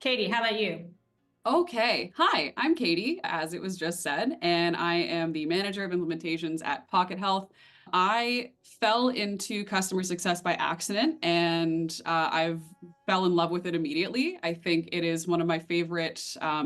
Katie, how about you? Okay. Hi, I'm Katie, as it was just said, and I am the manager of implementations at Pocket Health. I fell into customer success by accident, and I've fell in love with it immediately. I think it is one of my favorite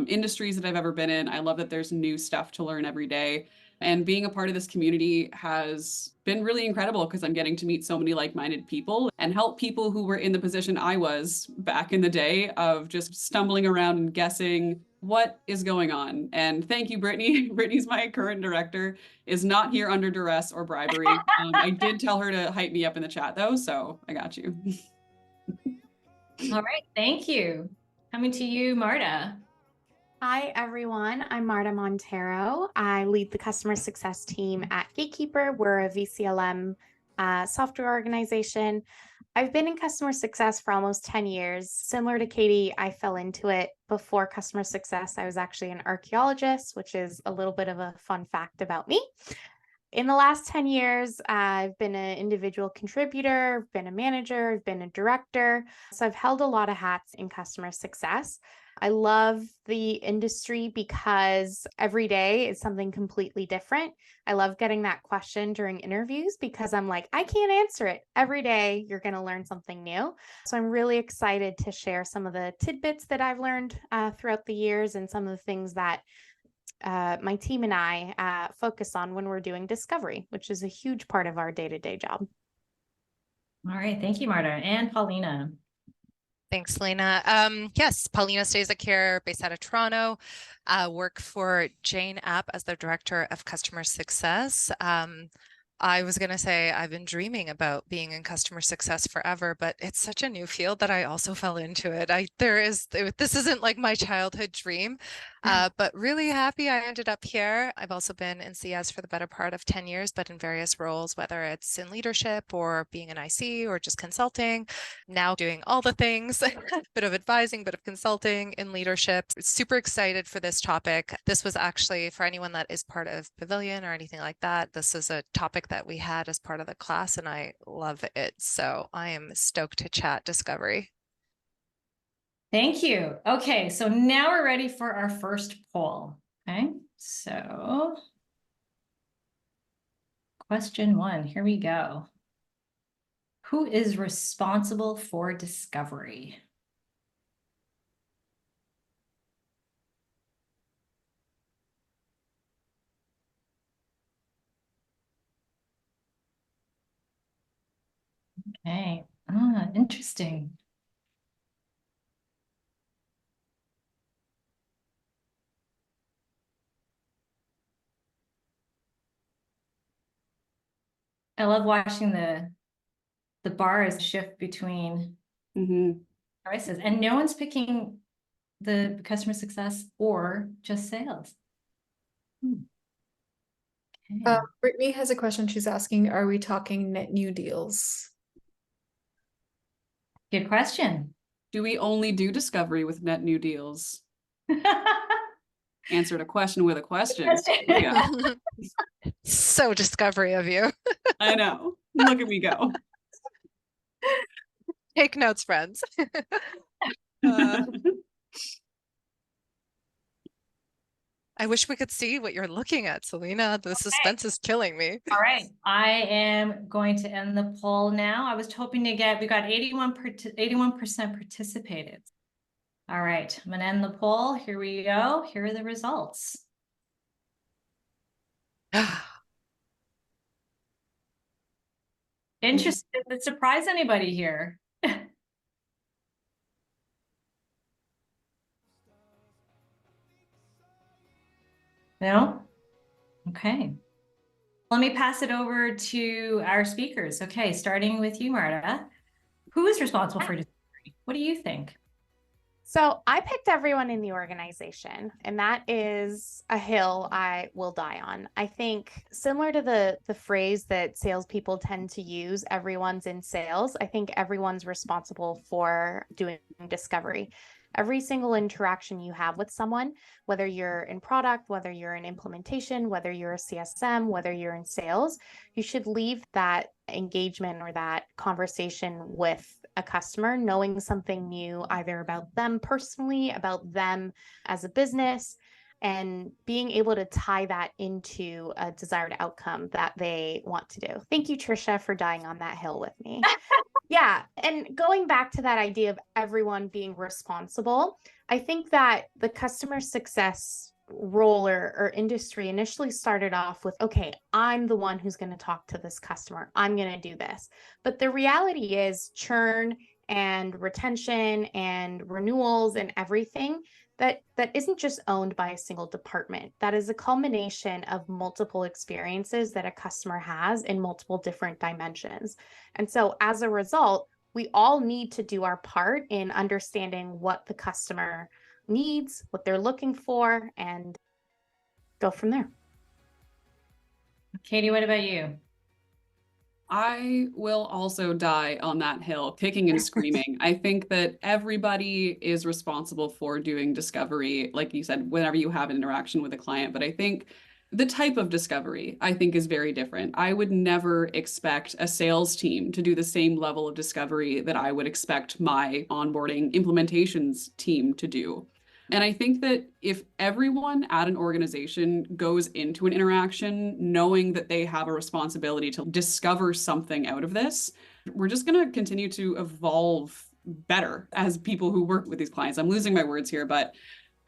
industries that I've ever been in. I love that there's new stuff to learn every day. And being a part of this community has been really incredible because I'm getting to meet so many like-minded people and help people who were in the position I was back in the day of just stumbling around and guessing what is going on. And thank you, Brittany. Brittany's my current director, is not here under duress or bribery. I did tell her to hype me up in the chat though, so I got you. All right, thank you. Coming to you, Marta. Hi, everyone. I'm Marta Montero. I lead the customer success team at Gatekeeper. We're a VCLM software organization. I've been in customer success for almost 10 years. Similar to Katie, I fell into it before customer success. I was actually an archaeologist, which is a little bit of a fun fact about me. In the last 10 years, I've been an individual contributor, I've been a manager, I've been a director. So I've held a lot of hats in customer success. I love the industry because every day is something completely different. I love getting that question during interviews because I'm like, I can't answer it. Every day you're going to learn something new. So I'm really excited to share some of the tidbits that I've learned throughout the years and some of the things that my team and I focus on when we're doing discovery, which is a huge part of our day-to-day job. All right, thank you, Marta. And Paulina. Thanks, Lena. Yes, Paulina Stazak here, based out of Toronto. Work for Jane App as the Director of Customer Success. I was going to say I've been dreaming about being in customer success forever, but it's such a new field that I also fell into it. This isn't like my childhood dream, but really happy I ended up here. I've also been in CS for the better part of 10 years, but in various roles, whether it's in leadership or being an IC or just consulting, now doing all the things, bit of advising, bit of consulting in leadership. Super excited for this topic. This was actually, for anyone that is part of Pavilion or anything like that, this is a topic that we had as part of the class and I love it. So I am stoked to chat discovery. Thank you. Okay, so now we're ready for our first poll. Okay, so question 1, here we go. Who is responsible for discovery? Okay, interesting. I love watching the bars shift between choices, and no one's picking the customer success or just sales. Okay. Brittany has a question. She's asking, are we talking net new deals? Good question. Do we only do discovery with net new deals? Answered a question with a question. Yeah. So discovery of you. I know. Look at me go. Take notes, friends. I wish we could see what you're looking at, Selena. The suspense is killing me. All right, I am going to end the poll now. I was hoping to get, we got 81% participated. All right, I'm gonna end the poll. Here we go. Here are the results. Interesting. Did it surprise anybody here? No? Okay. Let me pass it over to our speakers. Okay, starting with you, Marta. Who is responsible for discovery? What do you think? So I picked everyone in the organization, and that is a hill I will die on. I think similar to the phrase that salespeople tend to use, everyone's in sales, I think everyone's responsible for doing discovery. Every single interaction you have with someone, whether you're in product, whether you're in implementation, whether you're a CSM, whether you're in sales, you should leave that engagement or that conversation with a customer, knowing something new, either about them personally, about them as a business, and being able to tie that into a desired outcome that they want to do. Thank you, Trisha, for dying on that hill with me. Yeah. And going back to that idea of everyone being responsible, I think that the customer success role or industry initially started off with, okay, I'm the one who's going to talk to this customer. I'm going to do this. But the reality is churn and retention and renewals and everything that isn't just owned by a single department. That is a culmination of multiple experiences that a customer has in multiple different dimensions. And so as a result, we all need to do our part in understanding what the customer needs, what they're looking for, and go from there. Katie, what about you? I will also die on that hill, kicking and screaming. I think that everybody is responsible for doing discovery, like you said, whenever you have an interaction with a client. But I think the type of discovery, I think, is very different. I would never expect a sales team to do the same level of discovery that I would expect my onboarding implementations team to do. And I think that if everyone at an organization goes into an interaction knowing that they have a responsibility to discover something out of this, we're just going to continue to evolve better as people who work with these clients. I'm losing my words here, but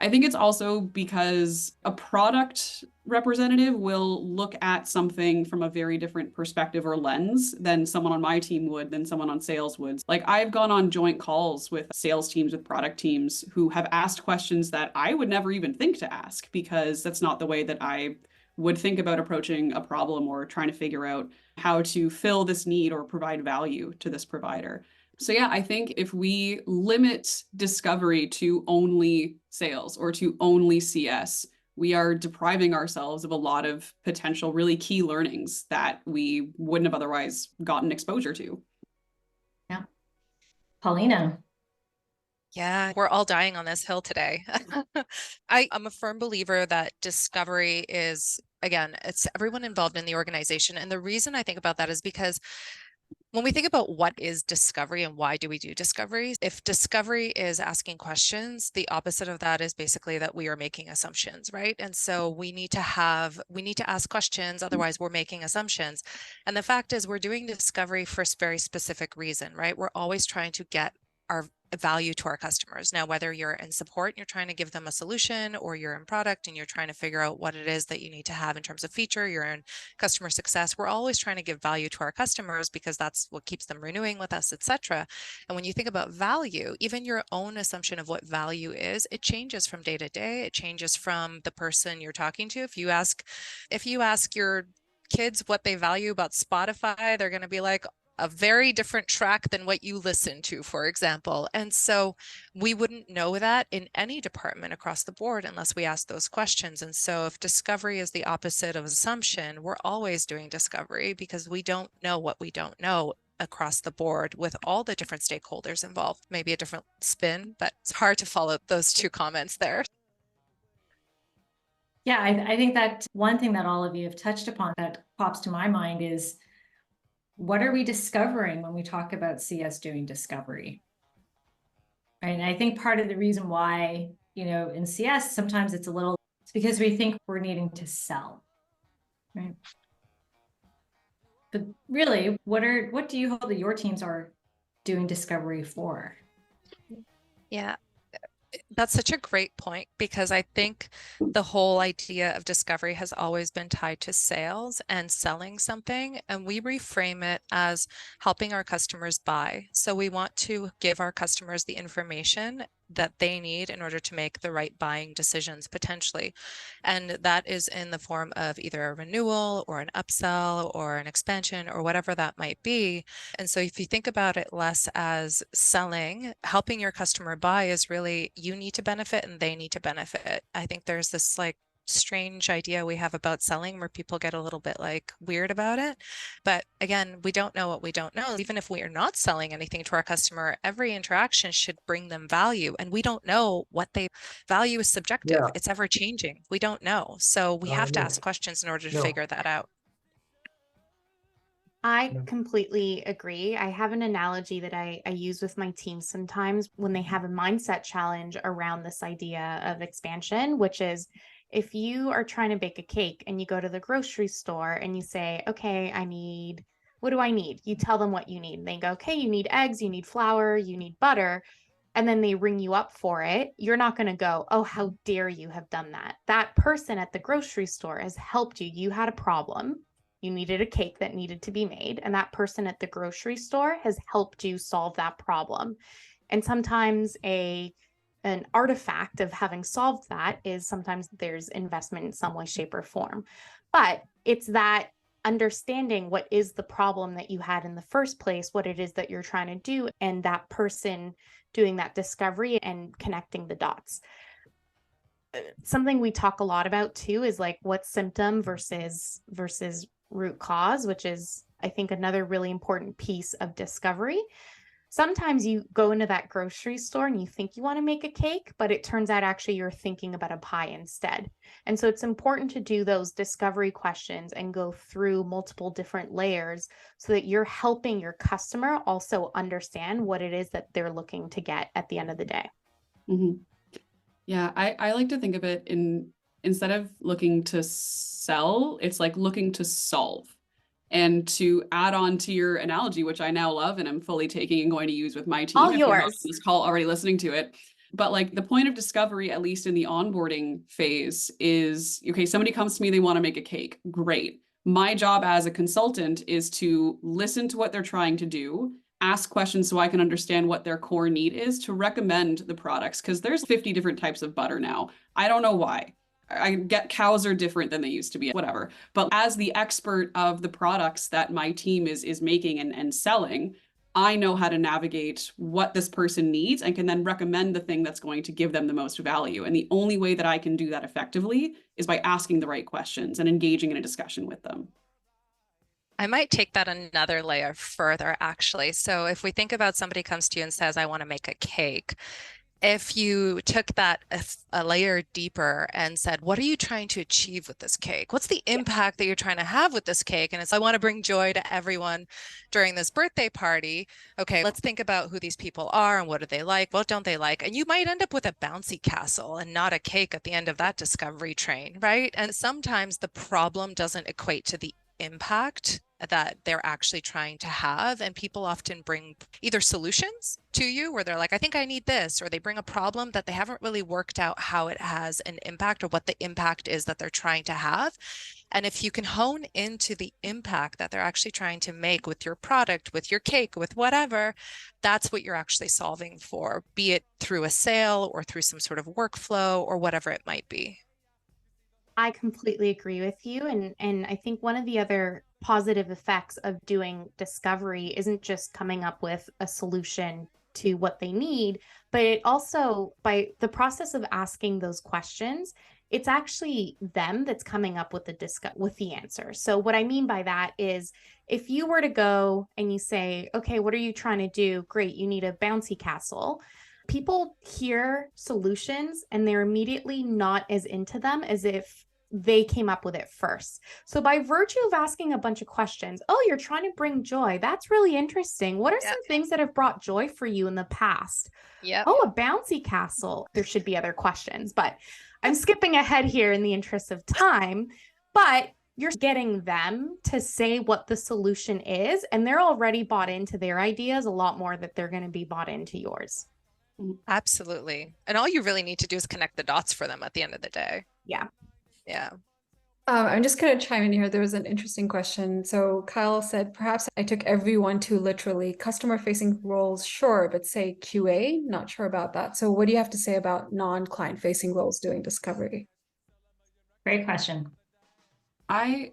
I think it's also because a product representative will look at something from a very different perspective or lens than someone on my team would, than someone on sales would. Like, I've gone on joint calls with sales teams, with product teams who have asked questions that I would never even think to ask, because that's not the way that I would think about approaching a problem or trying to figure out how to fill this need or provide value to this provider. So yeah, I think if we limit discovery to only sales or to only CS, we are depriving ourselves of a lot of potential really key learnings that we wouldn't have otherwise gotten exposure to. Yeah. Paulina. Yeah, we're all dying on this hill today. I'm a firm believer that discovery is, again, it's everyone involved in the organization. And the reason I think about that is because when we think about what is discovery and why do we do discovery, if discovery is asking questions, the opposite of that is basically that we are making assumptions, right? And so we need to ask questions, otherwise we're making assumptions. And the fact is we're doing discovery for a very specific reason, right? We're always trying to get our value to our customers. Now, whether you're in support and you're trying to give them a solution, or you're in product and you're trying to figure out what it is that you need to have in terms of feature, you're in customer success, we're always trying to give value to our customers because that's what keeps them renewing with us, etc. And when you think about value, even your own assumption of what value is, it changes from day to day. It changes from the person you're talking to. If you ask your kids what they value about Spotify, they're going to be like, a very different track than what you listen to, for example. And so we wouldn't know that in any department across the board unless we ask those questions. And so if discovery is the opposite of assumption, we're always doing discovery because we don't know what we don't know across the board with all the different stakeholders involved. Maybe a different spin, but it's hard to follow those two comments there. Yeah, I think that one thing that all of you have touched upon that pops to my mind is, what are we discovering when we talk about CS doing discovery? Right. And I think part of the reason why, in CS, sometimes it's because we think we're needing to sell. Right. But really, what do you hope that your teams are doing discovery for? Yeah. That's such a great point, because I think the whole idea of discovery has always been tied to sales and selling something, and we reframe it as helping our customers buy. So we want to give our customers the information that they need in order to make the right buying decisions potentially. And that is in the form of either a renewal or an upsell or an expansion or whatever that might be. And so if you think about it less as selling, helping your customer buy is really, you need to benefit and they need to benefit. I think there's this strange idea we have about selling where people get a little bit weird about it. But again, we don't know what we don't know. Even if we are not selling anything to our customer, every interaction should bring them value. And we don't know what they value is subjective. Yeah. It's ever changing. We don't know. So we have to ask questions in order to figure that out. I completely agree. I have an analogy that I use with my team sometimes when they have a mindset challenge around this idea of expansion, which is if you are trying to bake a cake and you go to the grocery store and you say, okay, what do I need? You tell them what you need. And they go, okay, you need eggs, you need flour, you need butter. And then they ring you up for it. You're not going to go, oh, how dare you have done that? That person at the grocery store has helped you. You had a problem. You needed a cake that needed to be made, and that person at the grocery store has helped you solve that problem. And sometimes an artifact of having solved that is sometimes there's investment in some way, shape, or form. But it's that understanding what is the problem that you had in the first place, what it is that you're trying to do, and that person doing that discovery and connecting the dots. Something we talk a lot about too is like what symptom versus root cause, which is, I think, another really important piece of discovery. Sometimes you go into that grocery store and you think you want to make a cake, but it turns out actually you're thinking about a pie instead. And so it's important to do those discovery questions and go through multiple different layers so that you're helping your customer also understand what it is that they're looking to get at the end of the day. Mm-hmm. Yeah, I like to think of it instead of looking to sell, it's like looking to solve. And to add on to your analogy, which I now love and I'm fully taking and going to use with my team. All if they're not yours. on this call already listening to it. But like the point of discovery, at least in the onboarding phase, is okay, somebody comes to me, they want to make a cake. Great. My job as a consultant is to listen to what they're trying to do, ask questions so I can understand what their core need is to recommend the products, because there's 50 different types of butter now. I don't know why. I get cows are different than they used to be, whatever. But as the expert of the products that my team is making and selling, I know how to navigate what this person needs and can then recommend the thing that's going to give them the most value. And the only way that I can do that effectively is by asking the right questions and engaging in a discussion with them. I might take that another layer further, actually. So if we think about somebody comes to you and says, I want to make a cake, if you took that a layer deeper and said, what are you trying to achieve with this cake? What's the impact that you're trying to have with this cake? And it's, I want to bring joy to everyone during this birthday party. Okay, let's think about who these people are and what do they like? What don't they like? And you might end up with a bouncy castle and not a cake at the end of that discovery train, right? And sometimes the problem doesn't equate to the impact that they're actually trying to have. And people often bring either solutions to you where they're like, I think I need this, or they bring a problem that they haven't really worked out how it has an impact or what the impact is that they're trying to have. And if you can hone into the impact that they're actually trying to make with your product, with your cake, with whatever, that's what you're actually solving for, be it through a sale or through some sort of workflow or whatever it might be. I completely agree with you. And I think one of the other positive effects of doing discovery isn't just coming up with a solution to what they need, but it also, by the process of asking those questions, it's actually them that's coming up with the answer. So what I mean by that is if you were to go and you say, okay, what are you trying to do? Great, you need a bouncy castle. People hear solutions and they're immediately not as into them as if they came up with it first. So by virtue of asking a bunch of questions, oh, you're trying to bring joy. That's really interesting. What are some things that have brought joy for you in the past? Oh, a bouncy castle. There should be other questions, but I'm skipping ahead here in the interest of time. But you're getting them to say what the solution is, and they're already bought into their ideas a lot more that they're going to be bought into yours. Absolutely. And all you really need to do is connect the dots for them at the end of the day. Yeah. Yeah. I'm just going to chime in here. There was an interesting question. So Kyle said, perhaps I took everyone too literally. Customer-facing roles, sure, but say QA, not sure about that. So what do you have to say about non-client-facing roles doing discovery? Great question. I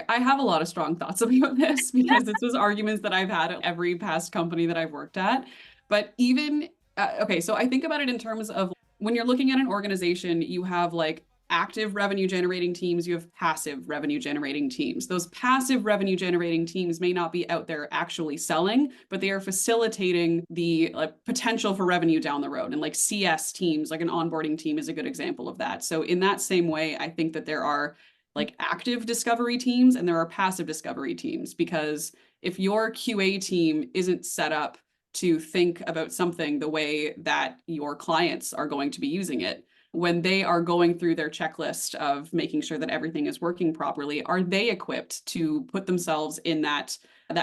have a lot of strong thoughts about this because this was arguments that I've had at every past company that I've worked at. But even, okay, so I think about it in terms of when you're looking at an organization, you have like active revenue generating teams, you have passive revenue generating teams. Those passive revenue generating teams may not be out there actually selling, but they are facilitating the potential for revenue down the road. And like CS teams, like an onboarding team is a good example of that. So in that same way, I think that there are like active discovery teams and there are passive discovery teams, because if your QA team isn't set up to think about something the way that your clients are going to be using it, when they are going through their checklist of making sure that everything is working properly, are they equipped to put themselves in that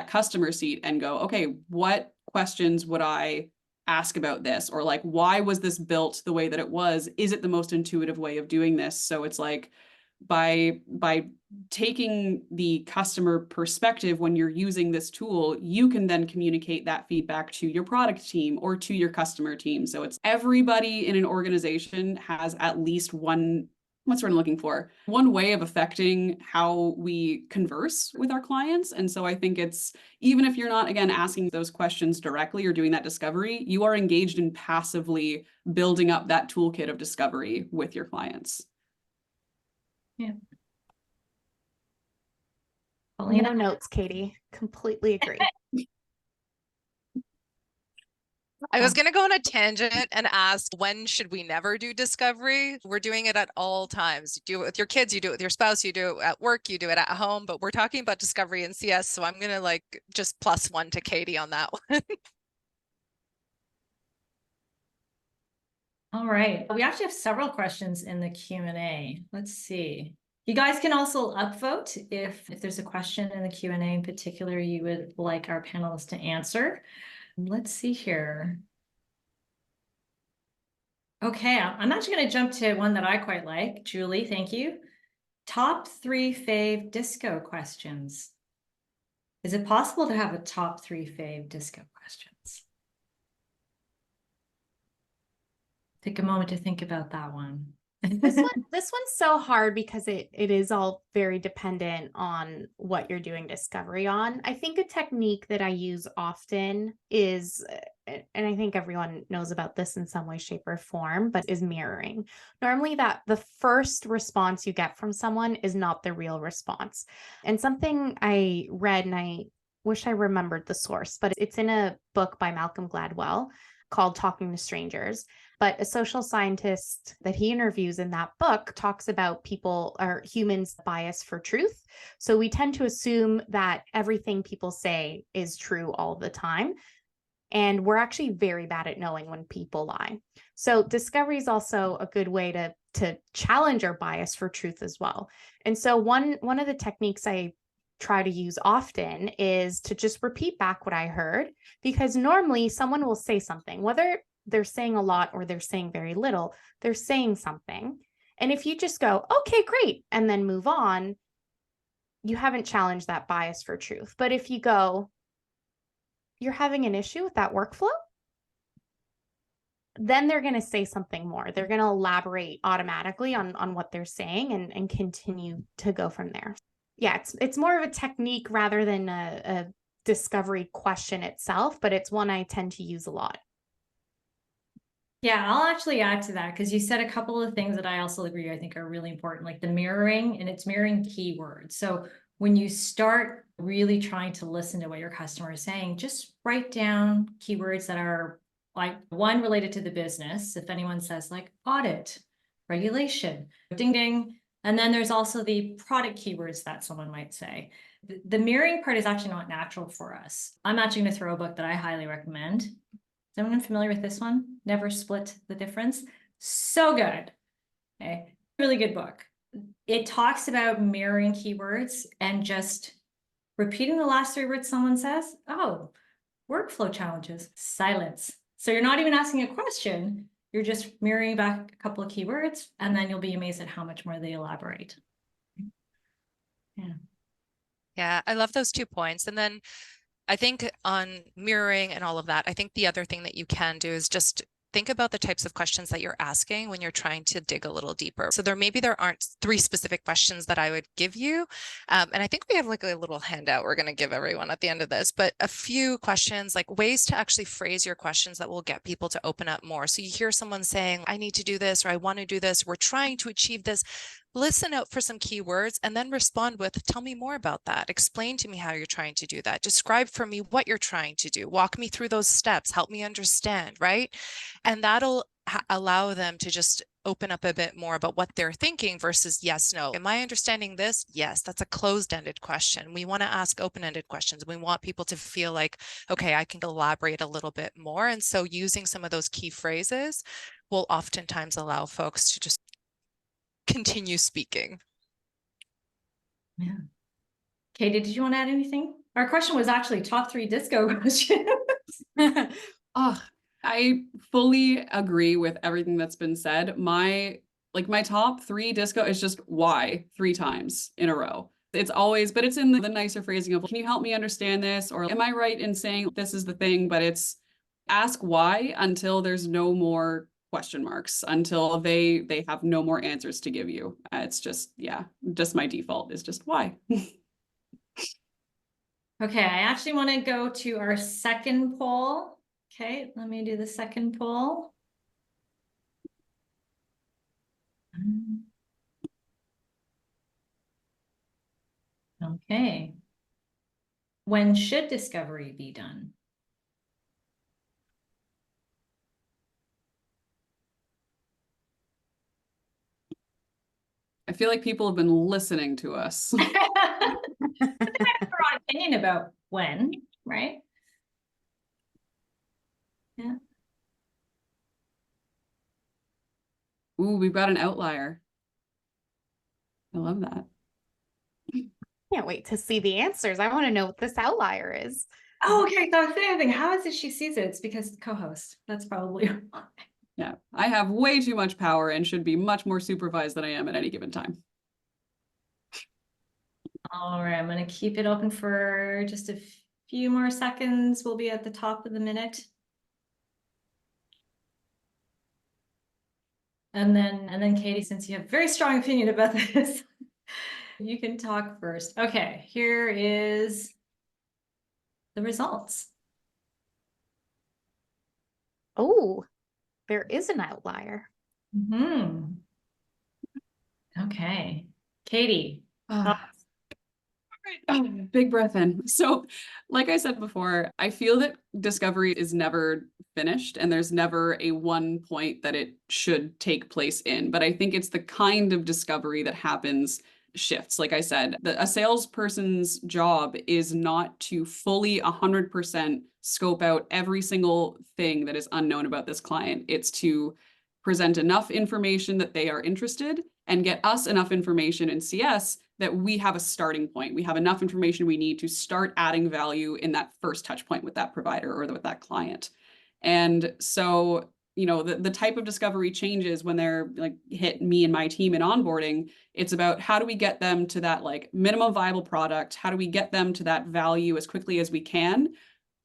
customer seat and go, okay, what questions would I ask about this? Or like, why was this built the way that it was? Is it the most intuitive way of doing this? So it's like, by taking the customer perspective when you're using this tool, you can then communicate that feedback to your product team or to your customer team. So it's everybody in an organization has at least one, what's what I'm looking for, one way of affecting how we converse with our clients. And so I think it's, even if you're not, again, asking those questions directly or doing that discovery, you are engaged in passively building up that toolkit of discovery with your clients. Yeah. No Paulina? notes, Katie. Completely agree. I was going to go on a tangent and ask, when should we never do discovery? We're doing it at all times. You do it with your kids, you do it with your spouse, you do it at work, you do it at home, but we're talking about discovery in CS. So I'm going to like just +1 to Katie on that one. All right, we actually have several questions in the Q&A. Let's see. You guys can also upvote if there's a question in the Q&A in particular you would like our panelists to answer. Let's see here. Okay, I'm actually going to jump to one that I quite like. Julie, thank you. Top 3 fave disco questions. Is it possible to have a top 3 fave disco questions? Take a moment to think about that one. This one's so hard because it is all very dependent on what you're doing discovery on. I think a technique that I use often is, and I think everyone knows about this in some way, shape, or form, but is mirroring. Normally that the first response you get from someone is not the real response. And something I read, and I wish I remembered the source, but it's in a book by Malcolm Gladwell called Talking to Strangers. But a social scientist that he interviews in that book talks about people or humans' bias for truth. So we tend to assume that everything people say is true all the time. And we're actually very bad at knowing when people lie. So discovery is also a good way to challenge our bias for truth as well. And so one of the techniques I try to use often is to just repeat back what I heard, because normally someone will say something, whether they're saying a lot or they're saying very little, they're saying something. And if you just go, okay, great, and then move on, you haven't challenged that bias for truth. But if you go, you're having an issue with that workflow, then they're going to say something more. They're going to elaborate automatically on what they're saying and continue to go from there. Yeah, it's more of a technique rather than a discovery question itself, but it's one I tend to use a lot. Yeah, I'll actually add to that because you said a couple of things that I also agree I think are really important, like the mirroring, and it's mirroring keywords. So when you start really trying to listen to what your customer is saying, just write down keywords that are like one related to the business. If anyone says like audit, regulation, ding, ding. And then there's also the product keywords that someone might say. The mirroring part is actually not natural for us. I'm actually going to throw a book that I highly recommend. Is anyone familiar with this one? Never Split the Difference. So good. Okay. Really good book. It talks about mirroring keywords and just repeating the last 3 words someone says. Oh, workflow challenges, silence. So you're not even asking a question. You're just mirroring back a couple of keywords, and then you'll be amazed at how much more they elaborate. Yeah. Yeah, I love those 2 points. And then I think on mirroring and all of that, I think the other thing that you can do is just think about the types of questions that you're asking when you're trying to dig a little deeper. So there aren't 3 specific questions that I would give you. And I think we have like a little handout we're going to give everyone at the end of this, but a few questions, like ways to actually phrase your questions that will get people to open up more. So you hear someone saying, I need to do this, or I want to do this, we're trying to achieve this. Listen out for some keywords and then respond with, tell me more about that. Explain to me how you're trying to do that. Describe for me what you're trying to do. Walk me through those steps. Help me understand, right? And that'll allow them to just open up a bit more about what they're thinking versus yes, no. Am I understanding this? Yes, that's a closed-ended question. We want to ask open-ended questions. We want people to feel like, okay, I can elaborate a little bit more. And so using some of those key phrases will oftentimes allow folks to just continue speaking. Yeah. Katie, did you want to add anything? Our question was actually top 3 disco questions. Oh, I fully agree with everything that's been said. My top 3 disco is just why 3 times in a row. It's always, but it's in the nicer phrasing of, can you help me understand this? Or am I right in saying this is the thing? But it's ask why until there's no more question marks, until they have no more answers to give you. It's just, yeah, just my default is just why. Okay, I actually want to go to our second poll. Okay, let me do the second poll. Okay. When should discovery be done? I feel like people have been listening to us. They might have their own opinion about when, right? Yeah. Ooh, we've got an outlier. I love that. Can't wait to see the answers. I want to know what this outlier is. Oh, okay. So I was thinking, how is it she sees it? It's because the co-host. That's probably why. Yeah, I have way too much power and should be much more supervised than I am at any given time. All right, I'm going to keep it open for just a few more seconds. We'll be at the top of the minute. And then Katie, since you have a very strong opinion about this, you can talk first. Okay, here is the results. Oh, there is an outlier. Okay, Katie. Big breath in. So, like I said before, I feel that discovery is never finished and there's never a one point that it should take place in. But I think it's the kind of discovery that happens shifts. Like I said, a salesperson's job is not to fully 100% scope out every single thing that is unknown about this client. It's to present enough information that they are interested and get us enough information in CS that we have a starting point. We have enough information we need to start adding value in that first touch point with that provider or with that client. And so, you know, the type of discovery changes when they're like hit me and my team in onboarding. It's about how do we get them to that like minimum viable product? How do we get them to that value as quickly as we can?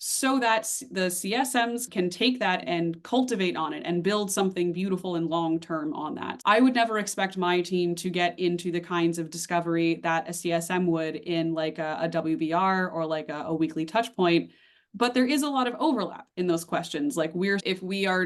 So that the CSMs can take that and cultivate on it and build something beautiful and long-term on that. I would never expect my team to get into the kinds of discovery that a CSM would in like a WBR or like a weekly touch point. But there is a lot of overlap in those questions. Like I'm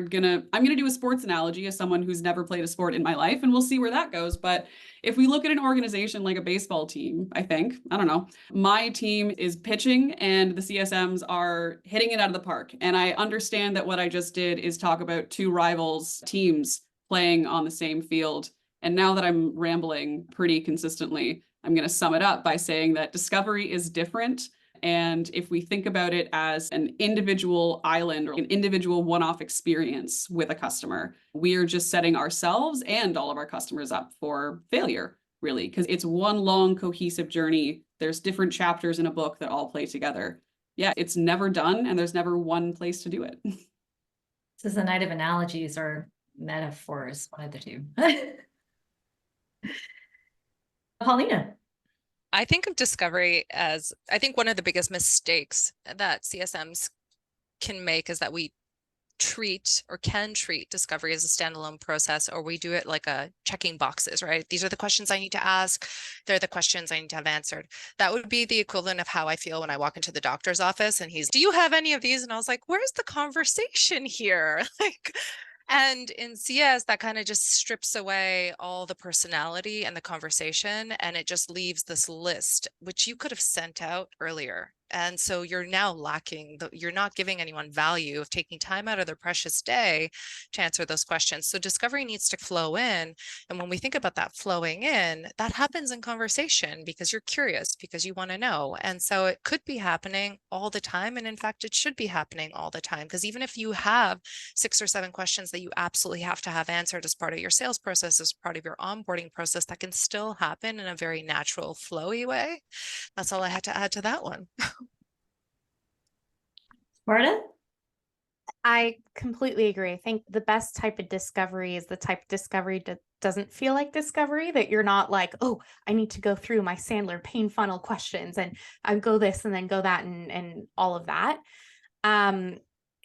gonna do a sports analogy as someone who's never played a sport in my life, and we'll see where that goes. But if we look at an organization like a baseball team, I don't know, my team is pitching and the CSMs are hitting it out of the park. And I understand that what I just did is talk about 2 rivals teams playing on the same field. And now that I'm rambling pretty consistently, I'm going to sum it up by saying that discovery is different. And if we think about it as an individual island or an individual one-off experience with a customer, we're just setting ourselves and all of our customers up for failure, really, because it's one long cohesive journey. There's different chapters in a book that all play together. Yeah, it's never done and there's never one place to do it. This is the night of analogies or metaphors, one of the two. Paulina. I think of discovery as, I think one of the biggest mistakes that CSMs can make is that we can treat discovery as a standalone process, or we do it like a checking boxes, right? These are the questions I need to ask. They're the questions I need to have answered. That would be the equivalent of how I feel when I walk into the doctor's office and do you have any of these? And I was like, where's the conversation here? And in CS, that kind of just strips away all the personality and the conversation, and it just leaves this list, which you could have sent out earlier. And so you're now you're not giving anyone value of taking time out of their precious day to answer those questions. So discovery needs to flow in. And when we think about that flowing in, that happens in conversation because you're curious, because you want to know. And so it could be happening all the time. And in fact, it should be happening all the time, because even if you have 6 or 7 questions that you absolutely have to have answered as part of your sales process, as part of your onboarding process, that can still happen in a very natural, flowy way. That's all I had to add to that one. Marta? I completely agree. I think the best type of discovery is the type of discovery that doesn't feel like discovery, that you're not like, oh, I need to go through my Sandler pain funnel questions and I go this and then go that and all of that.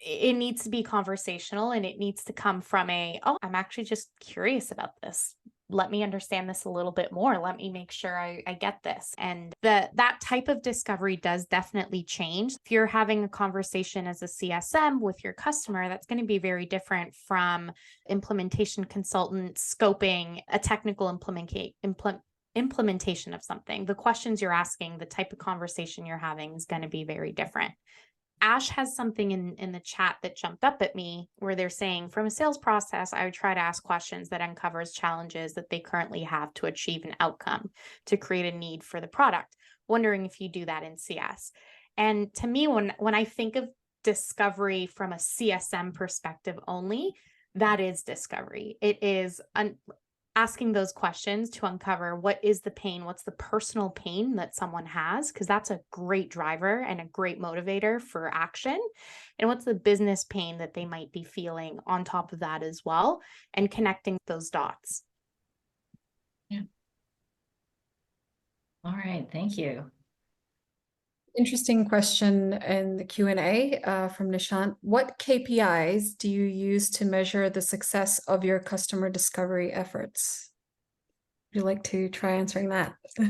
It needs to be conversational, and it needs to come from oh, I'm actually just curious about this. Let me understand this a little bit more. Let me make sure I get this. And that type of discovery does definitely change. If you're having a conversation as a CSM with your customer, that's going to be very different from implementation consultant scoping a technical implementation of something. The questions you're asking, the type of conversation you're having is going to be very different. Ash has something in the chat that jumped up at me where they're saying, from a sales process, I would try to ask questions that uncovers challenges that they currently have to achieve an outcome, to create a need for the product. Wondering if you do that in CS. And to me, when I think of discovery from a CSM perspective only, that is discovery. It is asking those questions to uncover what is the pain, what's the personal pain that someone has, because that's a great driver and a great motivator for action. And what's the business pain that they might be feeling on top of that as well, and connecting those dots. Yeah. All right, thank you. Interesting question in the Q&A from Nishant. What KPIs do you use to measure the success of your customer discovery efforts? Would you like to try answering that? How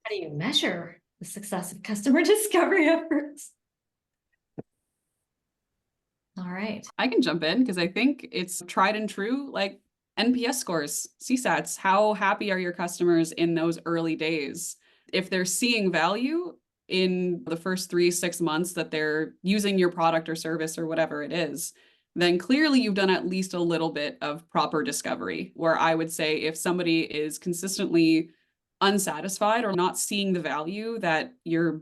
do you measure the success of customer discovery efforts? All right. I can jump in because I think it's tried and true, like NPS scores, CSATs. How happy are your customers in those early days? If they're seeing value in the first 3-6 months that they're using your product or service or whatever it is, then clearly you've done at least a little bit of proper discovery. Where I would say if somebody is consistently unsatisfied or not seeing the value that your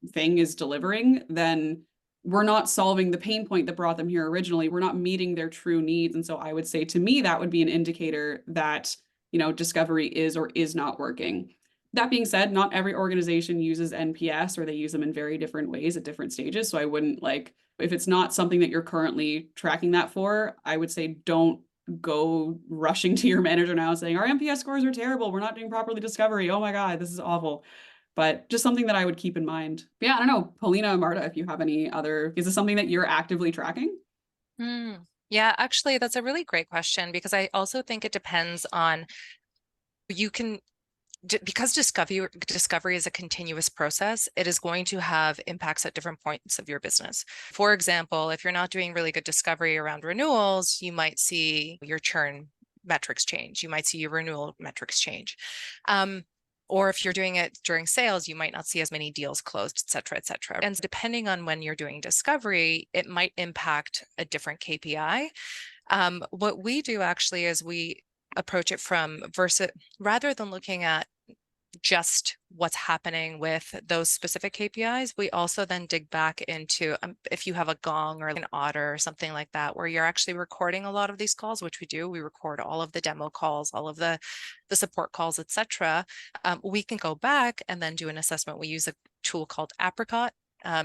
thing is delivering, then we're not solving the pain point that brought them here originally. We're not meeting their true needs. And so I would say, to me, that would be an indicator that, discovery is or is not working. That being said, not every organization uses NPS, or they use them in very different ways at different stages. So I wouldn't if it's not something that you're currently tracking that for, I would say don't go rushing to your manager now saying, our NPS scores are terrible. We're not doing properly discovery. Oh my God, this is awful. But just something that I would keep in mind. But yeah, I don't know, Paulina, Marta, if you have any is this something that you're actively tracking? Yeah, actually, that's a really great question, because I also think it depends on, because discovery is a continuous process, it is going to have impacts at different points of your business. For example, if you're not doing really good discovery around renewals, you might see your churn metrics change. You might see your renewal metrics change. Or if you're doing it during sales, you might not see as many deals closed, et cetera, et cetera. And depending on when you're doing discovery, it might impact a different KPI. What we do actually is we approach it rather than looking at just what's happening with those specific KPIs, we also then dig back into if you have a Gong or an Otter or something like that, where you're actually recording a lot of these calls, which we do. We record all of the demo calls, all of the support calls, etc. We can go back and then do an assessment. We use a tool called Apricot,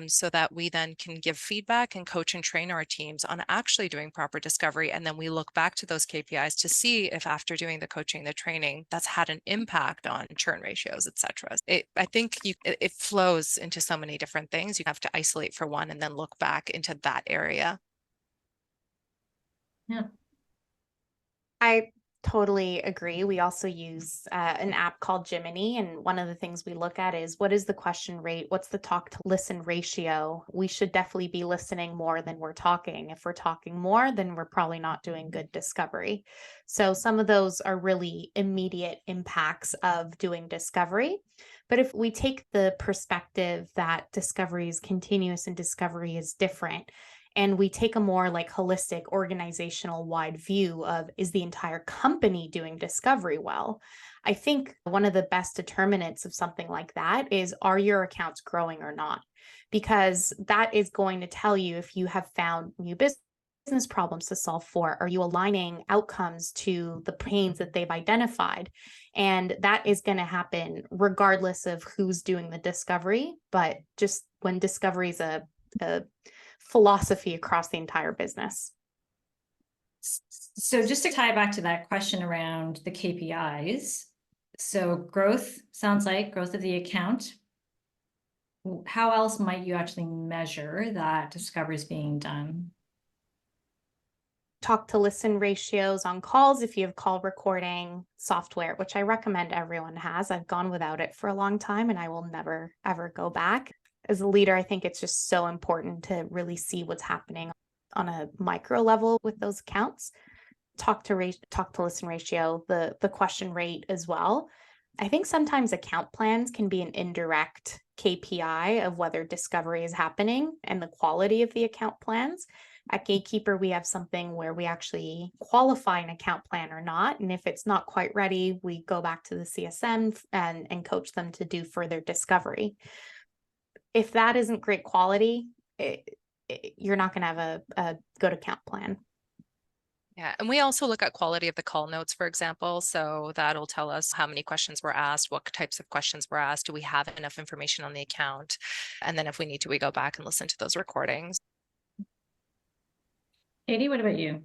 so that we then can give feedback and coach and train our teams on actually doing proper discovery. And then we look back to those KPIs to see if, after doing the coaching, the training, that's had an impact on churn ratios, etc. I think it flows into so many different things. You have to isolate for one and then look back into that area. Yeah. I totally agree. We also use an app called Jiminy, and one of the things we look at is, what is the question rate? What's the talk to listen ratio? We should definitely be listening more than we're talking. If we're talking more, then we're probably not doing good discovery. So some of those are really immediate impacts of doing discovery. But if we take the perspective that discovery is continuous and discovery is different, and we take a more like holistic organizational wide view of, is the entire company doing discovery well? I think one of the best determinants of something like that is, are your accounts growing or not? Because that is going to tell you if you have found new business problems to solve for. Are you aligning outcomes to the pains that they've identified? And that is going to happen regardless of who's doing the discovery, but just when discovery is a philosophy across the entire business. So just to tie back to that question around the KPIs, so growth sounds like growth of the account. How else might you actually measure that discovery is being done? Talk to listen ratios on calls if you have call recording software, which I recommend everyone has. I've gone without it for a long time and I will never, ever go back. As a leader, I think it's just so important to really see what's happening on a micro level with those accounts. Talk to listen ratio, the question rate as well. I think sometimes account plans can be an indirect KPI of whether discovery is happening and the quality of the account plans. At Gatekeeper, we have something where we actually qualify an account plan or not. And if it's not quite ready, we go back to the CSM and coach them to do further discovery. If that isn't great quality, you're not going to have a good account plan. Yeah, and we also look at quality of the call notes, for example. So that'll tell us how many questions were asked, what types of questions were asked, do we have enough information on the account? And then if we need to, we go back and listen to those recordings. Katie, what about you?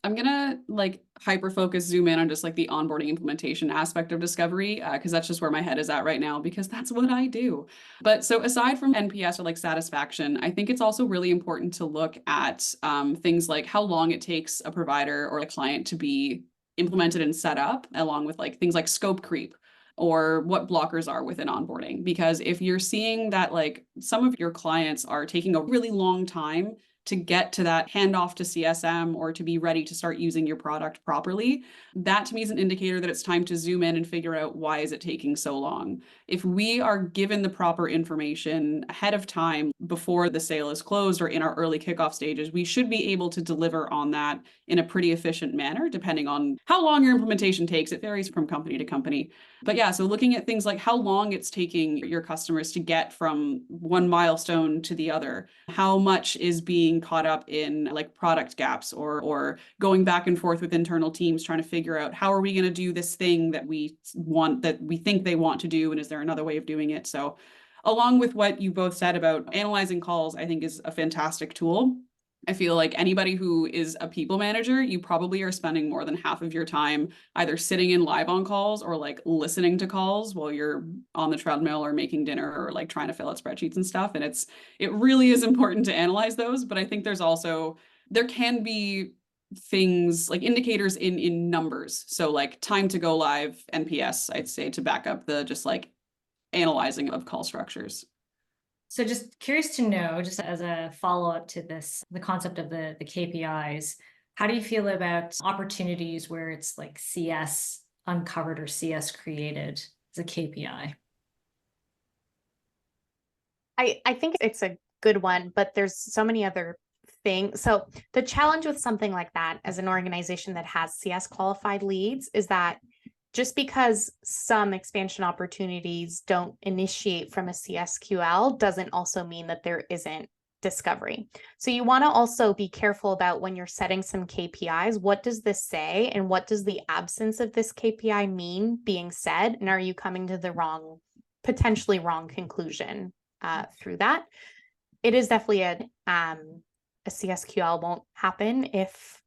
I'm gonna like hyper focus, zoom in on just like the onboarding implementation aspect of discovery, because that's just where my head is at right now, because that's what I do. But so aside from NPS or like satisfaction, I think it's also really important to look at things like how long it takes a provider or a client to be implemented and set up, along with like things like scope creep or what blockers are within onboarding. Because if you're seeing that like some of your clients are taking a really long time to get to that handoff to CSM or to be ready to start using your product properly, that to me is an indicator that it's time to zoom in and figure out, why is it taking so long? If we are given the proper information ahead of time before the sale is closed or in our early kickoff stages, we should be able to deliver on that in a pretty efficient manner, depending on how long your implementation takes. It varies from company to company. But yeah, so looking at things like how long it's taking your customers to get from one milestone to the other, how much is being caught up in like product gaps or going back and forth with internal teams trying to figure out, how are we going to do this thing that we want, that we think they want to do, and is there another way of doing it? So along with what you both said about analyzing calls, I think is a fantastic tool. I feel like anybody who is a people manager, you probably are spending more than half of your time either sitting in live on calls or like listening to calls while you're on the treadmill or making dinner or like trying to fill out spreadsheets and stuff. And it really is important to analyze those. But I think there can be things like indicators in numbers. So like time to go live, NPS, I'd say, to back up the just like analyzing of call structures. So just curious to know, just as a follow-up to this, the concept of the KPIs, how do you feel about opportunities where it's like CS uncovered or CS created as a KPI? I think it's a good one, but there's so many other things. So the challenge with something like that as an organization that has CS qualified leads is that just because some expansion opportunities don't initiate from a CSQL doesn't also mean that there isn't discovery. So you want to also be careful about when you're setting some KPIs, what does this say and what does the absence of this KPI mean being said? And are you coming to the potentially wrong conclusion through that? It is definitely a CSQL won't happen if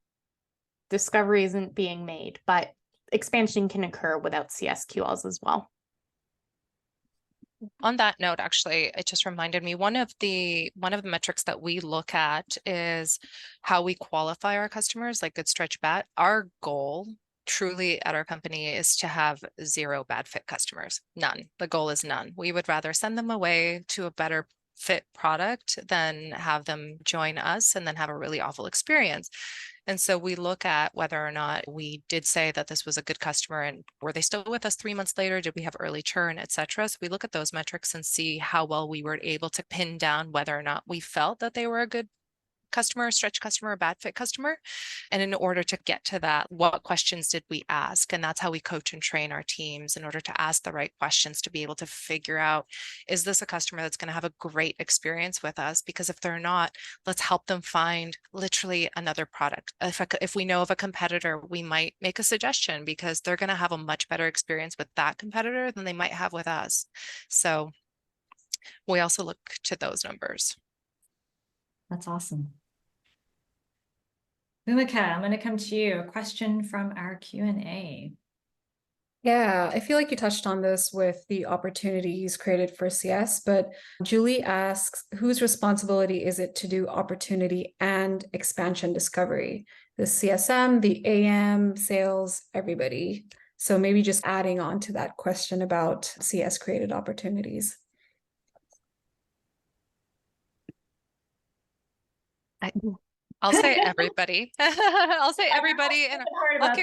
discovery isn't being made, but expansion can occur without CSQLs as well. On that note, actually, it just reminded me, one of the metrics that we look at is how we qualify our customers, like Good Stretch Bad. Our goal truly at our company is to have 0 bad fit customers. None. The goal is none. We would rather send them away to a better fit product than have them join us and then have a really awful experience. And so we look at whether or not we did say that this was a good customer and were they still with us 3 months later? Did we have early churn, et cetera? So we look at those metrics and see how well we were able to pin down whether or not we felt that they were a good customer, stretch customer, a bad fit customer. And in order to get to that, what questions did we ask? And that's how we coach and train our teams in order to ask the right questions to be able to figure out, is this a customer that's going to have a great experience with us? Because if they're not, let's help them find literally another product. If we know of a competitor, we might make a suggestion because they're going to have a much better experience with that competitor than they might have with us. So we also look to those numbers. That's awesome. Bhumika, I'm going to come to you. A question from our Q&A. Yeah, I feel like you touched on this with the opportunities created for CS, but Julie asks, whose responsibility is it to do opportunity and expansion discovery? The CSM, the AM, sales, everybody. So maybe just adding on to that question about CS created opportunities. I'll say everybody. I'll say everybody, and I'll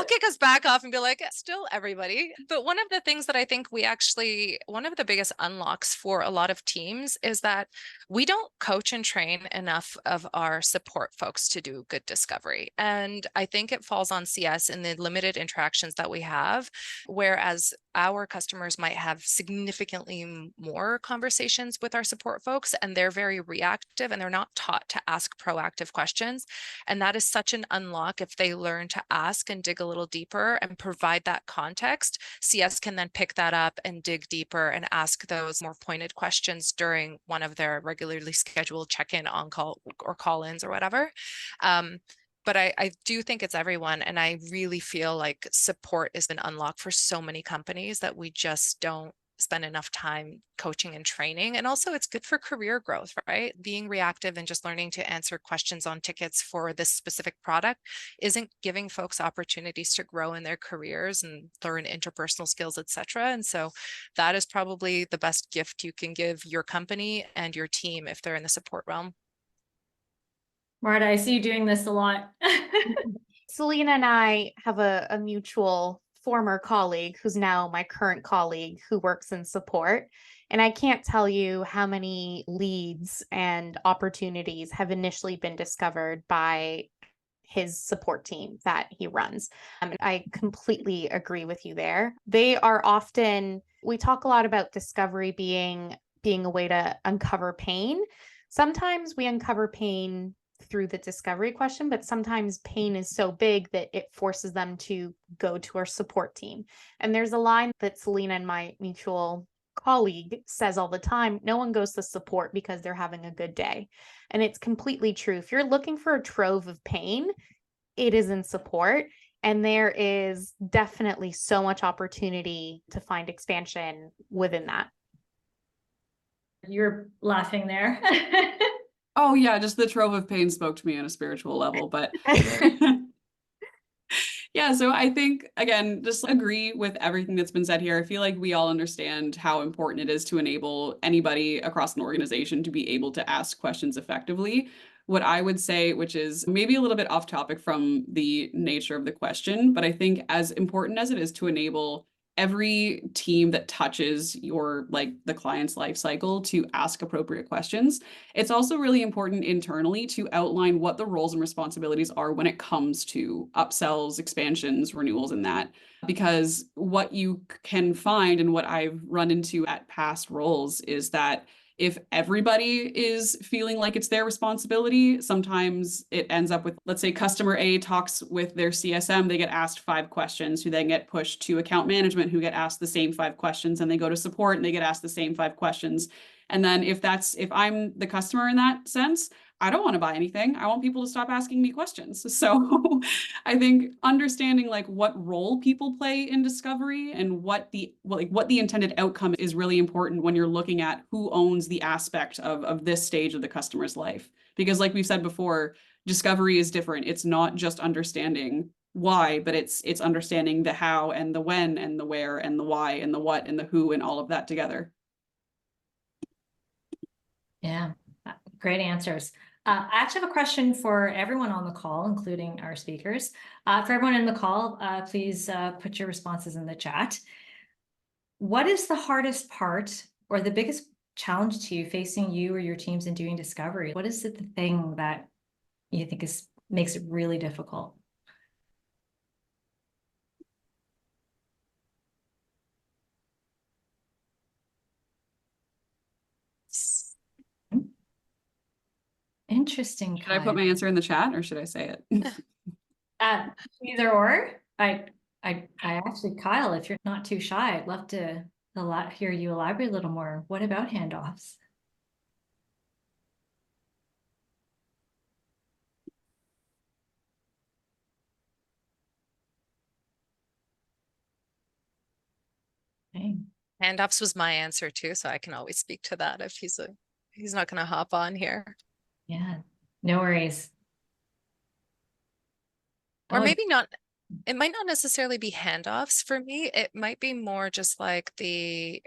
kick us back off and be like, still everybody. But one of the things that I think one of the biggest unlocks for a lot of teams is that we don't coach and train enough of our support folks to do good discovery. And I think it falls on CS in the limited interactions that we have, whereas our customers might have significantly more conversations with our support folks, and they're very reactive and they're not taught to ask proactive questions. And that is such an unlock if they learn to ask and dig a little deeper and provide that context. CS can then pick that up and dig deeper and ask those more pointed questions during one of their regularly scheduled check-in, on-call or call-ins or whatever. But I do think it's everyone. And I really feel like support is an unlock for so many companies that we just don't spend enough time coaching and training. And also it's good for career growth, right? Being reactive and just learning to answer questions on tickets for this specific product isn't giving folks opportunities to grow in their careers and learn interpersonal skills, etc. And so that is probably the best gift you can give your company and your team if they're in the support realm. Marta, I see you doing this a lot. Selena and I have a mutual former colleague who's now my current colleague who works in support. And I can't tell you how many leads and opportunities have initially been discovered by his support team that he runs. I completely agree with you there. They are often, we talk a lot about discovery being a way to uncover pain. Sometimes we uncover pain through the discovery question, but sometimes pain is so big that it forces them to go to our support team. And there's a line that Selena and my mutual colleague says all the time: no one goes to support because they're having a good day. And it's completely true. If you're looking for a trove of pain, it is in support. And there is definitely so much opportunity to find expansion within that. You're laughing there. Oh yeah, just the trove of pain spoke to me on a spiritual level, but yeah, so I think, again, just agree with everything that's been said here. I feel like we all understand how important it is to enable anybody across an organization to be able to ask questions effectively. What I would say, which is maybe a little bit off topic from the nature of the question, but I think as important as it is to enable every team that touches the client's life cycle to ask appropriate questions, it's also really important internally to outline what the roles and responsibilities are when it comes to upsells, expansions, renewals, and that. Because what you can find and what I've run into at past roles is that if everybody is feeling like it's their responsibility, sometimes it ends up with, let's say customer A talks with their CSM, they get asked 5 questions, who then get pushed to account management, who get asked the same 5 questions, and they go to support and they get asked the same 5 questions. And then if I'm the customer in that sense, I don't want to buy anything. I want people to stop asking me questions. So I think understanding what role people play in discovery and what the intended outcome is really important when you're looking at who owns the aspect of this stage of the customer's life. Because like we've said before, discovery is different. It's not just understanding why, but it's understanding the how and the when and the where and the why and the what and the who and all of that together. Yeah, great answers. I actually have a question for everyone on the call, including our speakers. For everyone in the call, please put your responses in the chat. What is the hardest part or the biggest challenge to you facing you or your teams in doing discovery? What is it the thing that you think makes it really difficult? Interesting. Should I put my answer in the chat or should I say it? Either or. I actually, Kyle, if you're not too shy, I'd love to hear you elaborate a little more. What about handoffs? Okay. Handoffs was my answer too, so I can always speak to that if he's not going to hop on here. Yeah, no worries. Or Oh, maybe not. It might not necessarily be handoffs for me. It might be more just like the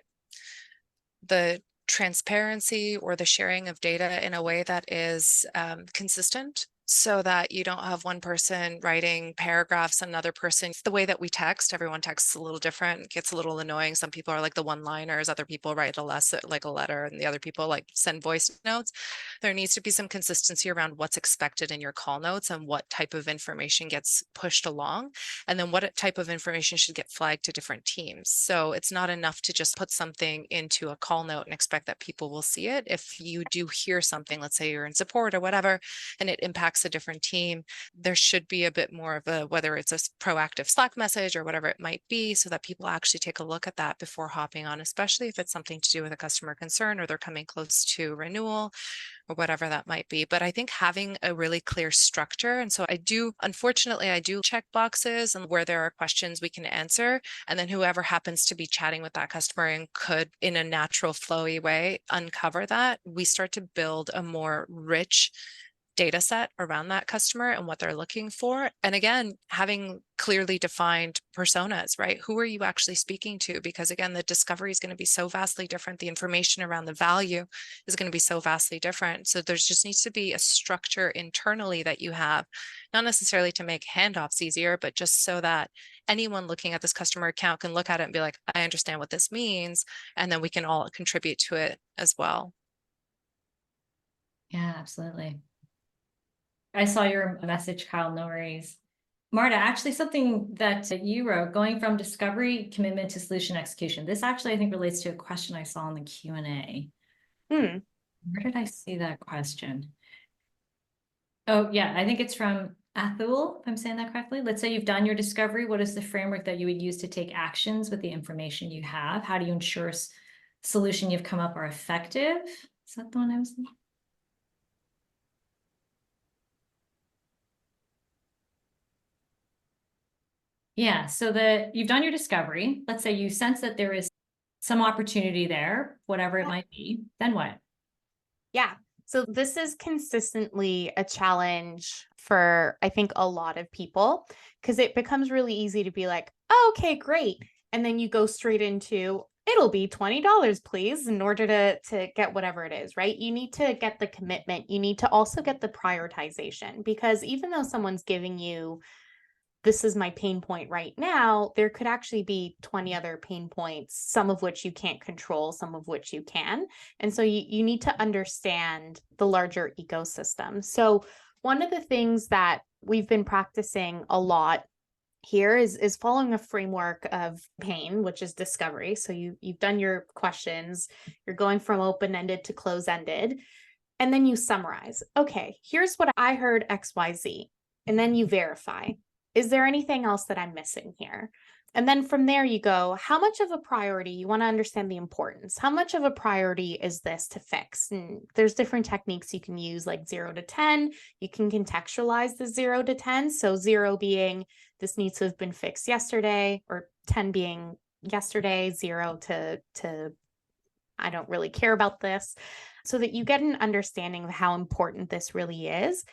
transparency or the sharing of data in a way that is consistent, so that you don't have one person writing paragraphs, another person. The way that we text, everyone texts a little different, it gets a little annoying. Some people are like the one-liners, other people write like a letter, and the other people like send voice notes. There needs to be some consistency around what's expected in your call notes and what type of information gets pushed along, and then what type of information should get flagged to different teams. So it's not enough to just put something into a call note and expect that people will see it. If you do hear something, let's say you're in support or whatever, and it impacts a different team, there should be a bit more of a, whether it's a proactive Slack message or whatever it might be, so that people actually take a look at that before hopping on, especially if it's something to do with a customer concern or they're coming close to renewal or whatever that might be. But I think having a really clear structure, and so unfortunately, I do check boxes and where there are questions we can answer, and then whoever happens to be chatting with that customer and could, in a natural flowy way, uncover that, we start to build a more rich data set around that customer and what they're looking for. And again, having clearly defined personas, right? Who are you actually speaking to? Because again, the discovery is going to be so vastly different. The information around the value is going to be so vastly different. So there's just needs to be a structure internally that you have, not necessarily to make handoffs easier, but just so that anyone looking at this customer account can look at it and be like, I understand what this means. And then we can all contribute to it as well. yeah, absolutely. I saw your message, Kyle, no worries. Marta, actually something that you wrote, going from discovery commitment to solution execution. This actually, I think, relates to a question I saw in the Q&A. Where did I see that question? Oh, yeah, I think it's from Athul, if I'm saying that correctly. Let's say you've done your discovery. What is the framework that you would use to take actions with the information you have? How do you ensure solution you've come up are effective? Is that the one I was thinking? Yeah, so you've done your discovery. Let's say you sense that there is some opportunity there, whatever it might be, then what? Yeah. So this is consistently a challenge for, I think, a lot of people, because it becomes really easy to be like, oh, okay, great. And then you go straight into, it'll be $20, please, in order to get whatever it is, right? You need to get the commitment. You need to also get the prioritization, because even though someone's giving you, this is my pain point right now, there could actually be 20 other pain points, some of which you can't control, some of which you can. And so you need to understand the larger ecosystem. So one of the things that we've been practicing a lot here is following a framework of pain, which is discovery. So you've done your questions, you're going from open-ended to close-ended, and then you summarize. Okay, here's what I heard XYZ. And then you verify. Is there anything else that I'm missing here? And then from there you go, how much of a priority, you want to understand the importance. How much of a priority is this to fix? And there's different techniques you can use, like 0 to 10. You can contextualize the 0 to 10. So 0 being this needs to have been fixed yesterday, or 10 being yesterday, 0 to I don't really care about this, so that you get an understanding of how important this really is.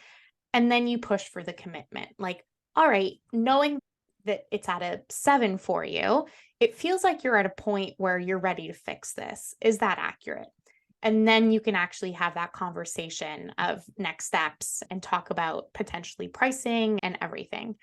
And then you push for the commitment. Like, all right, knowing that it's at a 7 for you, it feels like you're at a point where you're ready to fix this. Is that accurate? And then you can actually have that conversation of next steps and talk about potentially pricing and everything.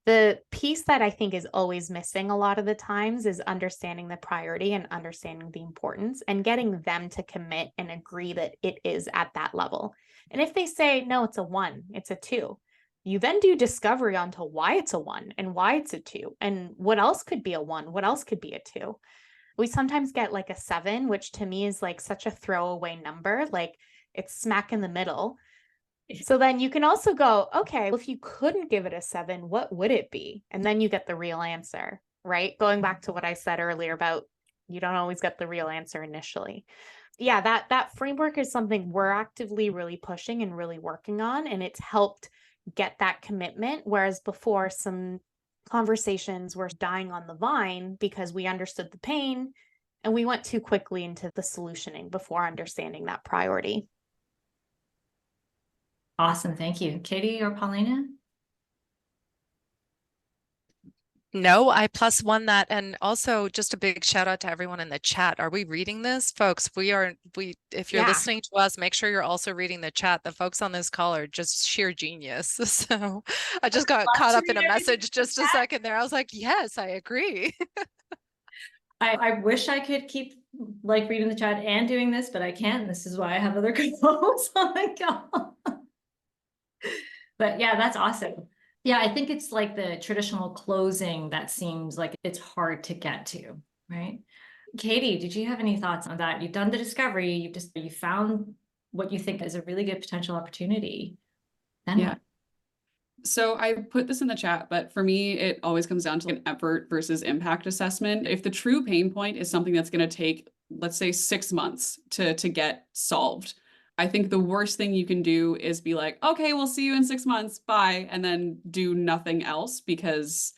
The piece that I think is always missing a lot of the times is understanding the priority and understanding the importance and getting them to commit and agree that it is at that level. And if they say, no, it's a 1, it's a 2, you then do discovery onto why it's a 1 and why it's a 2 and what else could be a 1, what else could be a 2. We sometimes get like a 7, which to me is like such a throwaway number, like it's smack in the middle. So then you can also go, okay, well, if you couldn't give it a 7, what would it be? And then you get the real answer, right? Going back to what I said earlier about you don't always get the real answer initially. Yeah, that framework is something we're actively really pushing and really working on, and it's helped get that commitment. Whereas before, some conversations were dying on the vine because we understood the pain and we went too quickly into the solutioning before understanding that priority. Awesome. Thank you. Katie or Paulina? No, I plus one that. And also just a big shout out to everyone in the chat. Are we reading this? Folks, if you're Yeah. listening to us, make sure you're also reading the chat. The folks on this call are just sheer genius. So I just got caught up in a message just a second there. I was like, yes, I agree. I wish I could keep like reading the chat and doing this, but I can't. This is why I have other co-hosts on the call. But yeah, that's awesome. Yeah, I think it's like the traditional closing that seems like it's hard to get to, right? Katie, did you have any thoughts on that? You've done the discovery, you found what you think is a really good potential opportunity. Then Yeah. what? So I put this in the chat, but for me, it always comes down to an effort versus impact assessment. If the true pain point is something that's going to take, let's say, 6 months to get solved, I think the worst thing you can do is be like, okay, we'll see you in 6 months, bye, and then do nothing else because,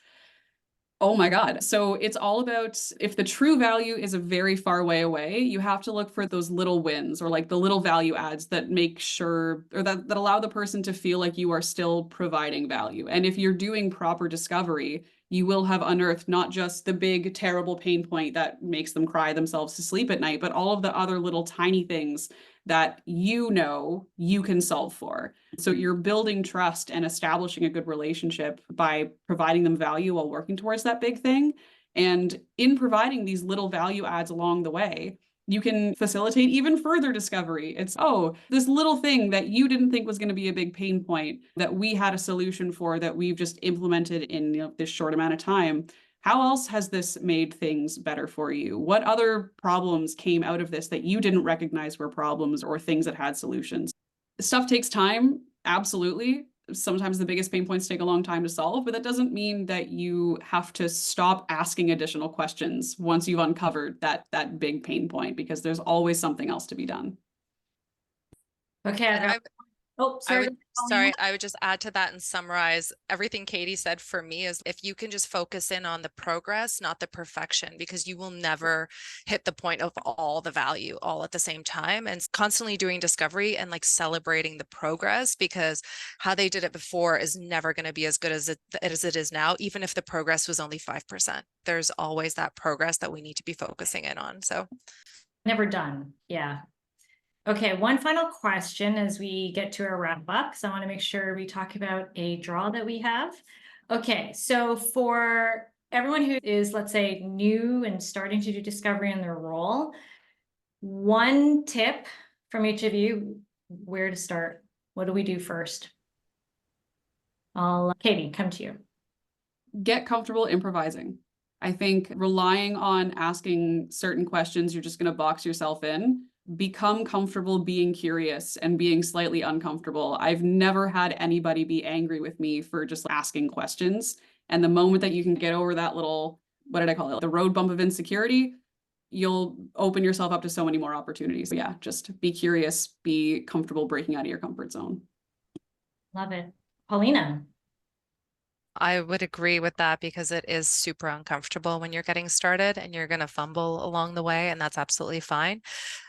oh my God. So it's all about if the true value is a very far way away, you have to look for those little wins or like the little value adds that make sure or that allow the person to feel like you are still providing value. And if you're doing proper discovery, you will have unearthed not just the big, terrible pain point that makes them cry themselves to sleep at night, but all of the other little tiny things that you know you can solve for. So you're building trust and establishing a good relationship by providing them value while working towards that big thing. And in providing these little value adds along the way, you can facilitate even further discovery. It's, oh, this little thing that you didn't think was going to be a big pain point that we had a solution for that we've just implemented in this short amount of time. How else has this made things better for you? What other problems came out of this that you didn't recognize were problems or things that had solutions? Stuff takes time, absolutely. Sometimes the biggest pain points take a long time to solve, but that doesn't mean that you have to stop asking additional questions once you've uncovered that big pain point, because there's always something else to be done. Okay. And Sorry. I would just add to that and summarize everything Katie said. For me is if you can just focus in on the progress, not the perfection, because you will never hit the point of all the value all at the same time, and constantly doing discovery and like celebrating the progress, because how they did it before is never going to be as good as it is now, even if the progress was only 5%. There's always that progress that we need to be focusing in on. So Never done. Yeah. Okay, one final question as we get to our wrap up, because I want to make sure we talk about a draw that we have. Okay, so for everyone who is, let's say, new and starting to do discovery in their role, one tip from each of you, where to start? What do we do first? Katie, come to you. Get comfortable improvising. I think relying on asking certain questions, you're just going to box yourself in. Become comfortable being curious and being slightly uncomfortable. I've never had anybody be angry with me for just asking questions. And the moment that you can get over that little, what did I call it? The road bump of insecurity, you'll open yourself up to so many more opportunities. So yeah, just be curious, be comfortable breaking out of your comfort zone. Love it. Paulina. I would agree with that because it is super uncomfortable when you're getting started and you're going to fumble along the way, and that's absolutely fine.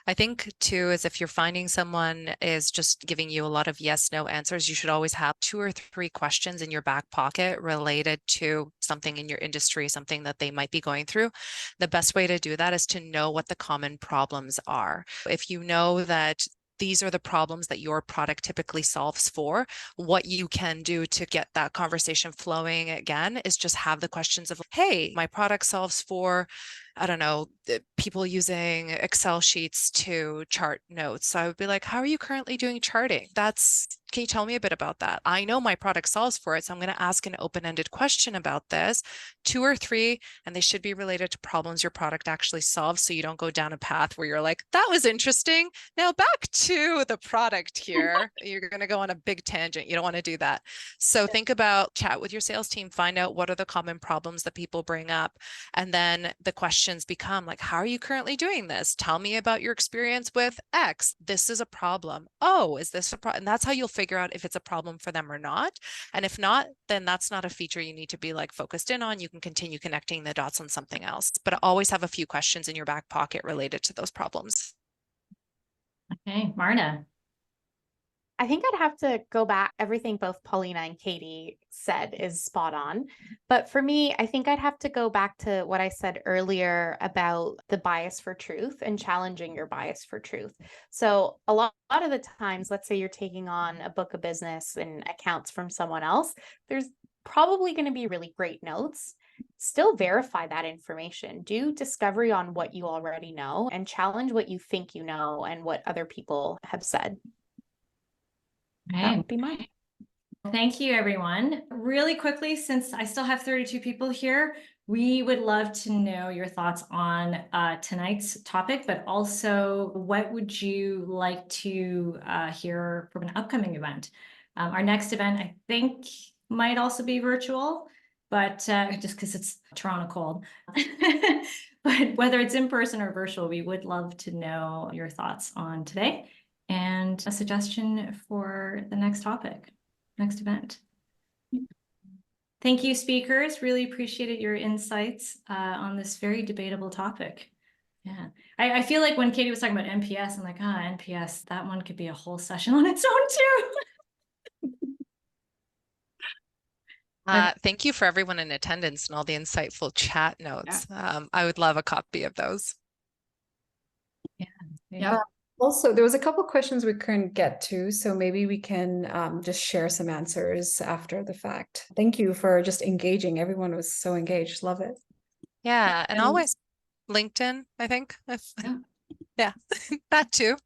I think too is if you're finding someone is just giving you a lot of yes, no answers, you should always have 2 or 3 questions in your back pocket related to something in your industry, something that they might be going through. The best way to do that is to know what the common problems are. If you know that these are the problems that your product typically solves for, what you can do to get that conversation flowing again is just have the questions of, hey, my product solves for, I don't know, people using Excel sheets to chart notes. So I would be like, how are you currently doing charting? Can you tell me a bit about that? I know my product solves for it, so I'm going to ask an open-ended question about this, 2 or 3, and they should be related to problems your product actually solves. So you don't go down a path where you're like, that was interesting. Now back to the product here. You're going to go on a big tangent. You don't want to do that. So think about, chat with your sales team, find out what are the common problems that people bring up. And then the questions become like, how are you currently doing this? Tell me about your experience with X. This is a problem. Oh, is this a problem? And that's how you'll figure out if it's a problem for them or not. And if not, then that's not a feature you need to be like focused in on. You can continue connecting the dots on something else, but always have a few questions in your back pocket related to those problems. Okay, Marta. I think I'd have to go back. Everything both Paulina and Katie said is spot on. But for me, I think I'd have to go back to what I said earlier about the bias for truth and challenging your bias for truth. So a lot of the times, let's say you're taking on a book of business and accounts from someone else, there's probably going to be really great notes. Still verify that information. Do discovery on what you already know and challenge what you think you know and what other people have said. That Okay. would be mine. Thank you, everyone. Really quickly, since I still have 32 people here, we would love to know your thoughts on tonight's topic, but also what would you like to hear from an upcoming event? Our next event, I think, might also be virtual, but just because it's Toronto cold. But whether it's in person or virtual, we would love to know your thoughts on today and a suggestion for the next topic. Next event. Thank you, speakers. Really appreciated your insights on this very debatable topic. Yeah, I feel like when Katie was talking about NPS, I'm like, NPS, that one could be a whole session on its own too. Thank you for everyone in attendance and all the insightful chat notes. I would love a copy of those. Yeah. Also, there was a couple questions we couldn't get to, so maybe we can just share some answers after the fact. Thank you for just engaging. Everyone was so engaged. Love it. Yeah, and always LinkedIn, I think. Yeah, that too.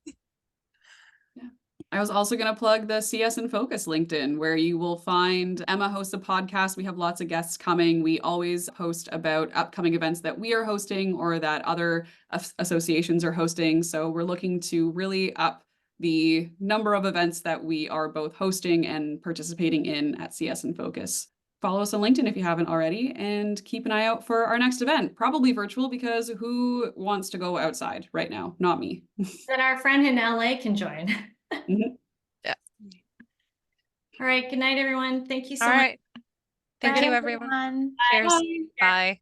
I was also going to plug the CS in Focus LinkedIn, where you will find Emma hosts a podcast. We have lots of guests coming. We always post about upcoming events that we are hosting or that other associations are hosting. So we're looking to really up the number of events that we are both hosting and participating in at CS in Focus. Follow us on LinkedIn if you haven't already, and keep an eye out for our next event, probably virtual, because who wants to go outside right now? Not me. Then our friend in LA can join. Yeah. All right. Good night, everyone. Thank you so All much. right. Thank you, everyone. Everyone. Cheers. Bye.